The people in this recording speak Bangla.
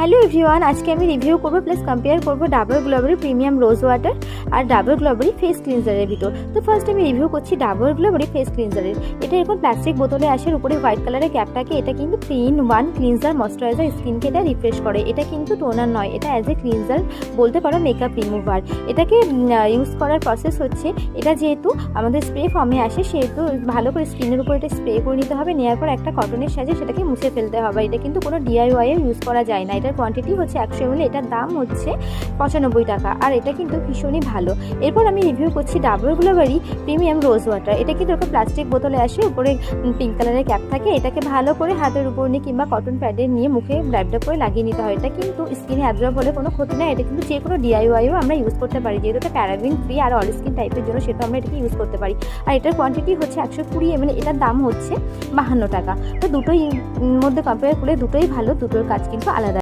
হ্যালো এভরিওয়ান, আজকে আমি রিভিউ করব প্লাস কম্পেয়ার করব ডাবর গ্লোবারি প্রিমিয়াম রোজ ওয়াটার আর ডাবর গ্লোবারি ফেস ক্লিনজারের ভিতর। তো ফার্স্ট আমি রিভিউ করছি ডাবর গ্লোবারি ফেস ক্লিনজারের। এটা এরকম প্লাস্টিক বোতলে আসে, উপরে হোয়াইট কালারের ক্যাপটাকে। এটা কিন্তু 3-in-1 ক্লিনজার ময়শ্চারাইজার, স্কিনকে এটা রিফ্রেশ করে। এটা কিন্তু টোনার নয়, এটা অ্যাজ এ ক্লিনজার বলতে পারো, মেকআপ রিমুভার। এটাকে ইউজ করার প্রসেস হচ্ছে, এটা যেহেতু আমাদের স্প্রে ফর্মে আসে সেহেতু ভালো করে স্কিনের উপর এটা স্প্রে করে নিতে হবে। নেওয়ার পর একটা কটনের সাহায্যে সেটাকে মুছে ফেলতে হবে। এটা কিন্তু কোনো DIY ইউজ করা যায় না। এটার কোয়ান্টিটি হচ্ছে 100 ml, এটার দাম হচ্ছে 95 টাকা, আর এটা কিন্তু ভীষণই ভালো। এরপর আমি রিভিউ করছি ডাবর গ্লোবারি প্রিমিয়াম রোজ ওয়াটার। এটা কিন্তু একটা প্লাস্টিক বোতলে আসে, উপরে পিঙ্ক কালারের ক্যাপ থাকে। এটাকে ভালো করে হাতের উপর নিয়ে কিংবা কটন প্যাডে নিয়ে মুখে ড্যাব করে লাগিয়ে নিতে হয়। এটা কিন্তু স্কিনে অ্যাবজর্ব হলে কোনো ক্ষতি না। এটা কিন্তু যে কোনো DIYও আমরা ইউজ করতে পারি, যেহেতু এটা প্যারাবিন ফ্রি আর অয়েল স্কিন টাইপের জন্য, সেটা আমরা এটাকে ইউজ করতে পারি। আর এটার কোয়ান্টিটি হচ্ছে 120 ml, এটার দাম হচ্ছে 52 টাকা। তো দুটোই মধ্যে কম্পেয়ার করলে দুটোই ভালো, দুটোর কাজ কিন্তু আলাদা।